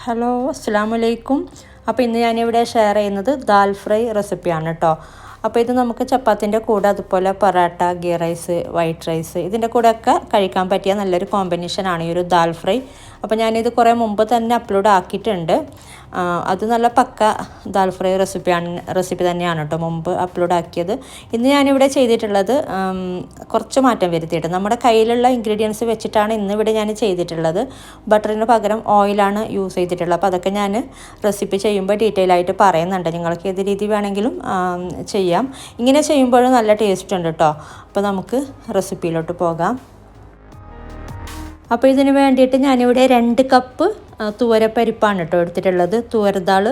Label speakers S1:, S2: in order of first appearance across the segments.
S1: Hello അസ്സലാമു അലൈക്കും. അപ്പോൾ ഇന്ന് ഞാനിവിടെ ഷെയർ ചെയ്യുന്നത് ദാൽ ഫ്രൈ റെസിപ്പിയാണ് കേട്ടോ. അപ്പോൾ ഇത് നമുക്ക് ചപ്പാത്തിൻ്റെ കൂടെ അതുപോലെ parotta, ghee rice, white rice ഇതിൻ്റെ കൂടെയൊക്കെ കഴിക്കാൻ പറ്റിയ നല്ലൊരു കോമ്പിനേഷനാണ് ഈ ഒരു ദാൽ ഫ്രൈ. അപ്പോൾ ഞാനിത് കുറേ മുമ്പ് തന്നെ അപ്ലോഡ് ആക്കിയിട്ടുണ്ട്. അത് നല്ല പക്ക ദാൽ ഫ്രൈ റെസിപ്പി തന്നെയാണ് കേട്ടോ മുമ്പ് അപ്ലോഡ് ആക്കിയത്. ഇന്ന് ഞാനിവിടെ ചെയ്തിട്ടുള്ളത് കുറച്ച് മാറ്റം വരുത്തിയിട്ട് നമ്മുടെ കയ്യിലുള്ള ഇൻഗ്രീഡിയൻസ് വെച്ചിട്ടാണ് ഇന്നിവിടെ ഞാൻ ചെയ്തിട്ടുള്ളത്. ബട്ടറിന് പകരം ഓയിലാണ് യൂസ് ചെയ്തിട്ടുള്ളത്. അപ്പോൾ അതൊക്കെ ഞാൻ റെസിപ്പി ചെയ്യുമ്പോൾ ഡീറ്റെയിൽ ആയിട്ട് പറയുന്നുണ്ട്. നിങ്ങൾക്ക് ഏത് രീതി വേണമെങ്കിലും ചെയ്യാം. ഇങ്ങനെ ചെയ്യുമ്പോഴും നല്ല ടേസ്റ്റ് ഉണ്ട് കേട്ടോ. അപ്പോൾ നമുക്ക് റെസിപ്പിയിലോട്ട് പോകാം. അപ്പോൾ ഇതിന് വേണ്ടിയിട്ട് ഞാനിവിടെ 2 കപ്പ് തുവരപ്പരിപ്പാണ് കേട്ടോ എടുത്തിട്ടുള്ളത്. തുവരദാൾ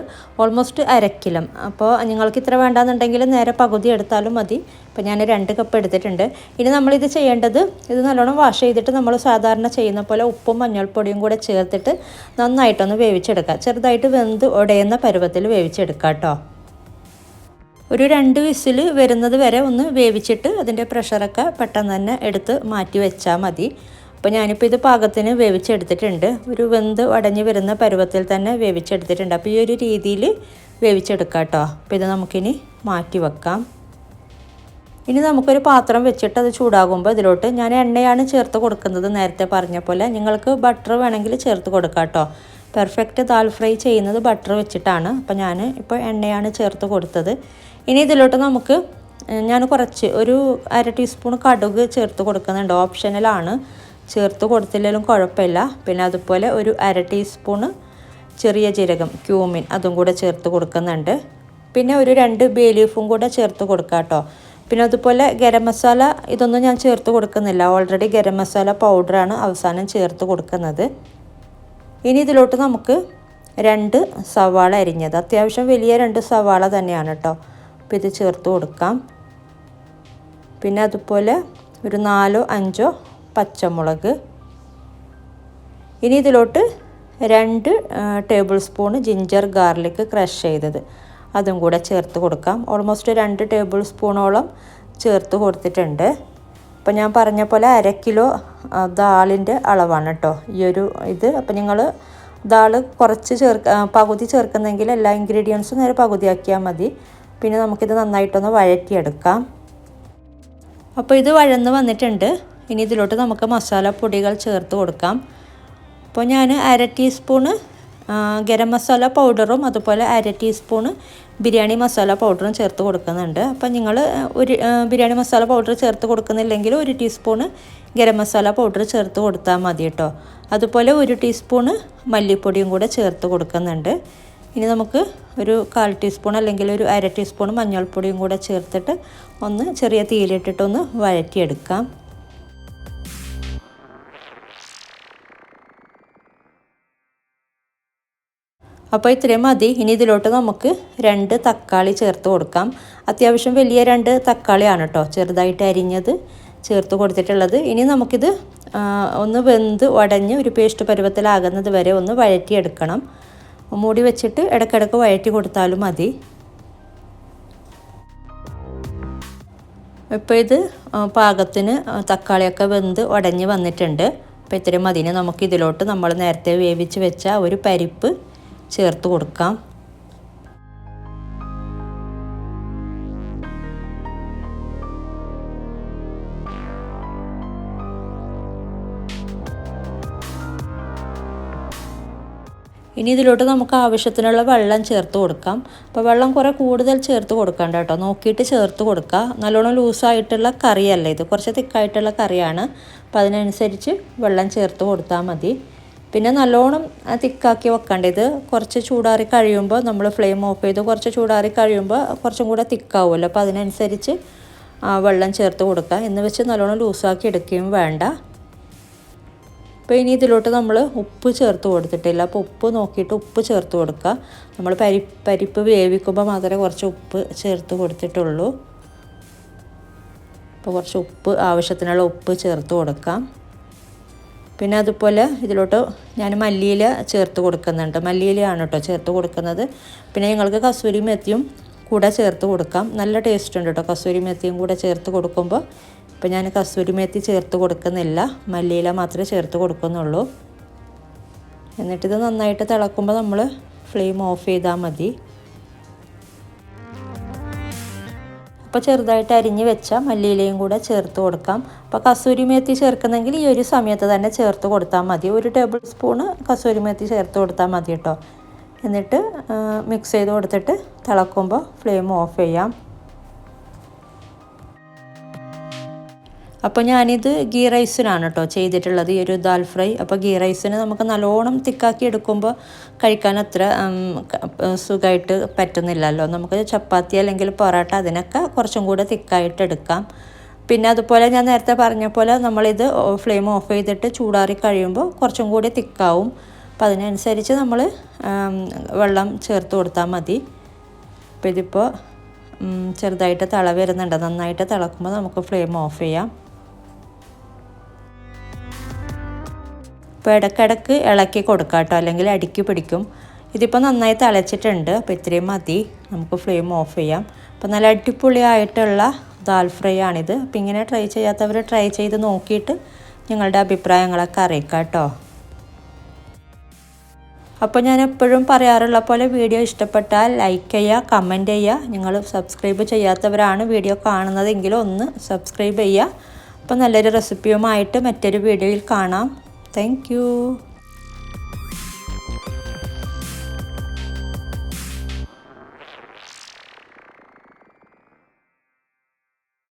S1: ഓൾമോസ്റ്റ് 1/2 കിലോ. അപ്പോൾ നിങ്ങൾക്ക് ഇത്ര വേണ്ടാന്നുണ്ടെങ്കിൽ നേരെ പകുതി എടുത്താലും മതി. അപ്പോൾ ഞാൻ 2 കപ്പ് എടുത്തിട്ടുണ്ട്. ഇനി നമ്മളിത് ചെയ്യേണ്ടത്, ഇത് നല്ലോണം വാഷ് ചെയ്തിട്ട് നമ്മൾ സാധാരണ ചെയ്യുന്ന പോലെ ഉപ്പും മഞ്ഞൾപ്പൊടിയും കൂടെ ചേർത്തിട്ട് നന്നായിട്ടൊന്ന് വേവിച്ചെടുക്കുക. ചെറുതായിട്ട് വെന്ത് ഉടയുന്ന പരുവത്തിൽ വേവിച്ചെടുക്കുക കേട്ടോ. ഒരു 2 വിസിൽ വരുന്നത് വരെ ഒന്ന് വേവിച്ചിട്ട് അതിൻ്റെ പ്രഷറൊക്കെ പെട്ടെന്ന് തന്നെ എടുത്ത് മാറ്റി വെച്ചാൽ മതി. അപ്പോൾ ഞാനിപ്പോൾ ഇത് പാകത്തിന് വേവിച്ചെടുത്തിട്ടുണ്ട്. ഒരു വെന്ത് ഉടഞ്ഞ് വരുന്ന പരുവത്തിൽ തന്നെ വേവിച്ചെടുത്തിട്ടുണ്ട്. അപ്പോൾ ഈ ഒരു രീതിയിൽ വേവിച്ചെടുക്കാം കേട്ടോ. അപ്പോൾ ഇത് നമുക്കിനി മാറ്റി വെക്കാം. ഇനി നമുക്കൊരു പാത്രം വെച്ചിട്ട് അത് ചൂടാകുമ്പോൾ ഇതിലോട്ട് ഞാൻ എണ്ണയാണ് ചേർത്ത് കൊടുക്കുന്നത്. നേരത്തെ പറഞ്ഞ പോലെ നിങ്ങൾക്ക് ബട്ടർ വേണമെങ്കിൽ ചേർത്ത് കൊടുക്കാം കേട്ടോ. പെർഫെക്റ്റ് ദാൽ ഫ്രൈ ചെയ്യുന്നത് ബട്ടർ വെച്ചിട്ടാണ്. അപ്പോൾ ഞാൻ ഇപ്പോൾ എണ്ണയാണ് ചേർത്ത് കൊടുത്തത്. ഇനി ഇതിലോട്ട് നമുക്ക് ഞാൻ കുറച്ച് ഒരു 1/2 ടീസ്പൂൺ കടുക് ചേർത്ത് കൊടുക്കുന്നുണ്ട്. ഓപ്ഷണലാണ്, ചേർത്ത് കൊടുത്തില്ലെങ്കിലും കുഴപ്പമില്ല. പിന്നെ അതുപോലെ ഒരു 1/2 ടീസ്പൂണ് ചെറിയ ജീരകം, ക്യൂമിൻ, അതും കൂടെ ചേർത്ത് കൊടുക്കുന്നുണ്ട്. പിന്നെ ഒരു 2 ബേ ലീഫും കൂടെ ചേർത്ത് കൊടുക്കാം കേട്ടോ. പിന്നെ അതുപോലെ ഗരം മസാല ഇതൊന്നും ഞാൻ ചേർത്ത് കൊടുക്കുന്നില്ല. ഓൾറെഡി ഗരം മസാല പൗഡറാണ് അവസാനം ചേർത്ത് കൊടുക്കുന്നത്. ഇനി ഇതിലോട്ട് നമുക്ക് 2 സവാള അരിഞ്ഞത്, അത്യാവശ്യം വലിയ 2 സവാള തന്നെയാണ് കേട്ടോ. അപ്പോൾ ഇത് ചേർത്ത് കൊടുക്കാം. പിന്നെ അതുപോലെ ഒരു 4-5 പച്ചമുളക്. ഇനി ഇതിലോട്ട് 2 table spoon ginger garlic crush ചെയ്തത്, അതും കൂടെ ചേർത്ത് കൊടുക്കാം. ഓൾമോസ്റ്റ് 2 ടേബിൾ സ്പൂണോളം ചേർത്ത് കൊടുത്തിട്ടുണ്ട്. അപ്പോൾ ഞാൻ പറഞ്ഞ പോലെ 1/2 കിലോ ദാളിൻ്റെ അളവാണ് കേട്ടോ ഈ ഒരു ഇത്. അപ്പോൾ നിങ്ങൾ ദാൾ കുറച്ച് പകുതി ചേർക്കുന്നെങ്കിൽ എല്ലാ ഇൻഗ്രീഡിയൻസും നേരെ പകുതിയാക്കിയാൽ മതി. പിന്നെ നമുക്കിത് നന്നായിട്ടൊന്ന് വഴറ്റിയെടുക്കാം. അപ്പോൾ ഇത് വഴന്ന് വന്നിട്ടുണ്ട്. ഇനി ഇതിലോട്ട് നമുക്ക് മസാലപ്പൊടികൾ ചേർത്ത് കൊടുക്കാം. അപ്പോൾ ഞാൻ 1/2 ടീസ്പൂണ് ഗരം മസാല പൗഡറും അതുപോലെ 1/2 ടീസ്പൂണ് ബിരിയാണി മസാല പൗഡറും ചേർത്ത് കൊടുക്കുന്നുണ്ട്. അപ്പോൾ നിങ്ങൾ ഒരു ബിരിയാണി മസാല പൗഡർ ചേർത്ത് കൊടുക്കുന്നില്ലെങ്കിൽ 1 ടീസ്പൂണ് ഗരം മസാല പൗഡർ ചേർത്ത് കൊടുത്താൽ മതി കേട്ടോ. അതുപോലെ 1 ടീസ്പൂണ് മല്ലിപ്പൊടിയും കൂടെ ചേർത്ത് കൊടുക്കുന്നുണ്ട്. ഇനി നമുക്ക് ഒരു 1/4 ടീസ്പൂൺ അല്ലെങ്കിൽ ഒരു 1/2 ടീസ്പൂൺ മഞ്ഞൾപ്പൊടിയും കൂടെ ചേർത്തിട്ട് ഒന്ന് ചെറിയ തീയിലിട്ടിട്ടൊന്ന് വഴറ്റിയെടുക്കാം. അപ്പോൾ ഇത്രയും മതി. ഇനി ഇതിലോട്ട് നമുക്ക് 2 തക്കാളി ചേർത്ത് കൊടുക്കാം. അത്യാവശ്യം വലിയ 2 തക്കാളിയാണ് കേട്ടോ ചെറുതായിട്ട് അരിഞ്ഞത് ചേർത്ത് കൊടുത്തിട്ടുള്ളത്. ഇനി നമുക്കിത് ഒന്ന് വെന്ത് ഉടഞ്ഞ് ഒരു പേസ്റ്റ് പരുവത്തിലാകുന്നത് വരെ ഒന്ന് വഴറ്റിയെടുക്കണം. മൂടി വെച്ചിട്ട് ഇടയ്ക്കിടയ്ക്ക് വഴറ്റി കൊടുത്താലും മതി. ഇപ്പോൾ ഇത് പാകത്തിന് തക്കാളിയൊക്കെ വെന്ത് ഉടഞ്ഞ് വന്നിട്ടുണ്ട്. അപ്പോൾ ഇത്രയും മതി. നമുക്ക് ഇതിലോട്ട് നമ്മൾ നേരത്തെ വേവിച്ച് വെച്ച ഒരു പരിപ്പ് ചേർത്ത് കൊടുക്കാം. ഇനി ഇതിലോട്ട് നമുക്ക് ആവശ്യത്തിനുള്ള വെള്ളം ചേർത്ത് കൊടുക്കാം. അപ്പോൾ വെള്ളം കുറേ കൂടുതൽ ചേർത്ത് കൊടുക്കണ്ട കേട്ടോ, നോക്കിയിട്ട് ചേർത്ത് കൊടുക്കുക. നല്ലോണം ലൂസായിട്ടുള്ള കറിയല്ല ഇത്, കുറച്ച് തിക്കായിട്ടുള്ള കറിയാണ്. അപ്പോൾ അതിനനുസരിച്ച് വെള്ളം ചേർത്ത് കൊടുത്താൽ മതി. പിന്നെ നല്ലോണം തിക്കാക്കി വെക്കേണ്ട. ഇത് കുറച്ച് ചൂടാറി കഴിയുമ്പോൾ നമ്മൾ ഫ്ലെയിം ഓഫ് ചെയ്ത് കുറച്ച് ചൂടാറി കഴിയുമ്പോൾ കുറച്ചും കൂടെ തിക്കാവുമല്ലോ. അപ്പോൾ അതിനനുസരിച്ച് വെള്ളം ചേർത്ത് കൊടുക്കുക. എന്ന് വെച്ച് നല്ലോണം ലൂസാക്കി എടുക്കുകയും വേണ്ട. അപ്പോൾ ഇനി ഇതിലോട്ട് നമ്മൾ ഉപ്പ് ചേർത്ത് കൊടുത്തിട്ടില്ല. അപ്പോൾ ഉപ്പ് നോക്കിയിട്ട് ഉപ്പ് ചേർത്ത് കൊടുക്കുക. നമ്മൾ പരിപ്പ് വേവിക്കുമ്പോൾ മാത്രമേ കുറച്ച് ഉപ്പ് ചേർത്ത് കൊടുത്തിട്ടുള്ളൂ. അപ്പോൾ കുറച്ച് ഉപ്പ്, ആവശ്യത്തിനുള്ള ഉപ്പ് ചേർത്ത് കൊടുക്കാം. പിന്നെ അതുപോലെ ഇതിലോട്ട് ഞാൻ മല്ലിയില ചേർത്ത് കൊടുക്കുന്നുണ്ട്. മല്ലിയിലയാണ് കേട്ടോ ചേർത്ത് കൊടുക്കുന്നത്. പിന്നെ നിങ്ങൾക്ക് കസൂരി മെത്തിയും കൂടെ ചേർത്ത് കൊടുക്കാം. നല്ല ടേസ്റ്റ് ഉണ്ട് കേട്ടോ കസൂരി മെത്തിയും കൂടെ ചേർത്ത് കൊടുക്കുമ്പോൾ. അപ്പോൾ ഞാൻ കസൂരി മേത്തി ചേർത്ത് കൊടുക്കുന്നില്ല, മല്ലിയില മാത്രമേ ചേർത്ത് കൊടുക്കുന്നുള്ളൂ. എന്നിട്ടിത് നന്നായിട്ട് തിളക്കുമ്പോൾ നമ്മൾ ഫ്ലെയിം ഓഫ് ചെയ്താൽ മതി. അപ്പോൾ ചെറുതായിട്ട് അരിഞ്ഞ് വെച്ച മല്ലിയിലയും കൂടെ ചേർത്ത് കൊടുക്കാം. അപ്പോൾ കസൂരി മേത്തി ചേർക്കുന്നെങ്കിൽ ഈ ഒരു സമയത്ത് തന്നെ ചേർത്ത് കൊടുത്താൽ മതി. 1 ടേബിൾ സ്പൂണ് കസൂരി മേത്തി ചേർത്ത് കൊടുത്താൽ മതി കേട്ടോ. എന്നിട്ട് മിക്സ് ചെയ്ത് കൊടുത്തിട്ട് തിളക്കുമ്പോൾ ഫ്ലെയിം ഓഫ് ചെയ്യാം. അപ്പോൾ ഞാനിത് ഗീ റൈസിനാണ് കേട്ടോ ചെയ്തിട്ടുള്ളത്, ഈ ഒരു ദാൽ ഫ്രൈ. അപ്പോൾ ഗീ റൈസിന് നമുക്ക് നല്ലോണം തിക്കാക്കി എടുക്കുമ്പോൾ കഴിക്കാൻ അത്ര സുഖമായിട്ട് പറ്റുന്നില്ലല്ലോ. നമുക്ക് ചപ്പാത്തി അല്ലെങ്കിൽ പൊറോട്ട അതിനൊക്കെ കുറച്ചും കൂടെ തിക്കായിട്ട് എടുക്കാം. പിന്നെ അതുപോലെ ഞാൻ നേരത്തെ പറഞ്ഞ പോലെ നമ്മളിത് ഫ്ലെയിം ഓഫ് ചെയ്തിട്ട് ചൂടാറി കഴിയുമ്പോൾ കുറച്ചും കൂടി തിക്കാവും. അപ്പോൾ അതിനനുസരിച്ച് നമ്മൾ വെള്ളം ചേർത്ത് കൊടുത്താൽ മതി. അപ്പോൾ ഇതിപ്പോൾ ചെറുതായിട്ട് തിള വരുന്നുണ്ട്. നന്നായിട്ട് തിളക്കുമ്പോൾ നമുക്ക് ഫ്ലെയിം ഓഫ് ചെയ്യാം. അപ്പോൾ ഇടയ്ക്കിടയ്ക്ക് ഇളക്കി കൊടുക്കാം കേട്ടോ, അല്ലെങ്കിൽ അടിക്ക് പിടിക്കും. ഇതിപ്പോൾ നന്നായി തിളച്ചിട്ടുണ്ട്. അപ്പോൾ ഇത്രയും മതി, നമുക്ക് ഫ്ലെയിം ഓഫ് ചെയ്യാം. അപ്പോൾ നല്ല അടിപൊളിയായിട്ടുള്ള ദാൽ ഫ്രൈ ആണിത്. അപ്പോൾ ഇങ്ങനെ ട്രൈ ചെയ്യാത്തവർ ട്രൈ ചെയ്ത് നോക്കിയിട്ട് നിങ്ങളുടെ അഭിപ്രായങ്ങളൊക്കെ അറിയിക്കാം കേട്ടോ. അപ്പോൾ ഞാൻ എപ്പോഴും പറയാറുള്ള പോലെ വീഡിയോ ഇഷ്ടപ്പെട്ടാൽ ലൈക്ക് ചെയ്യുക, കമൻറ്റ് ചെയ്യുക. നിങ്ങൾ സബ്സ്ക്രൈബ് ചെയ്യാത്തവരാണ് വീഡിയോ കാണുന്നതെങ്കിൽ ഒന്ന് സബ്സ്ക്രൈബ് ചെയ്യുക. അപ്പോൾ നല്ലൊരു റെസിപ്പിയുമായിട്ട് മറ്റൊരു വീഡിയോയിൽ കാണാം. Thank you.